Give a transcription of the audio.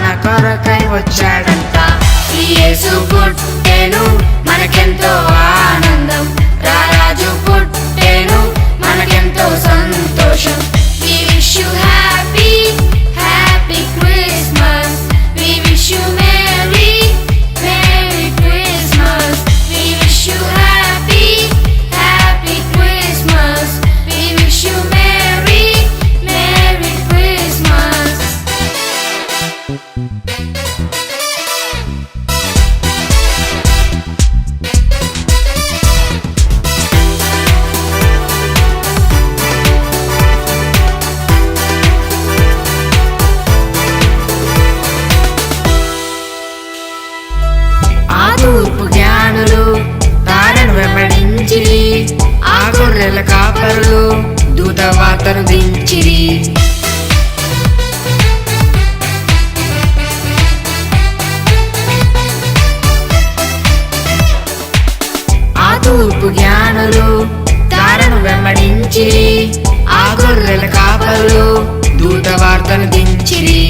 మన కొరకై వచ్చాడంట. యేసు పుట్టెను మనకెంతో ఆనందం, రారాజు పుట్టెను మనకెంతో సంతోషం. We wish you happy, happy Christmas. We wish you merry, merry Christmas. We wish you happy, happy Christmas. We wish you merry, merry Christmas. ఆ తూర్పు జ్ఞానులు తారను వెంబడించిరి, ఆ గొర్రెల కాపరులు దూత వార్తను దించిరి. ఆ తూర్పు జ్ఞానులు తారను వెంబడించిరి, ఆ గొర్రెల కాపరులు దూత వార్తను దించిరి.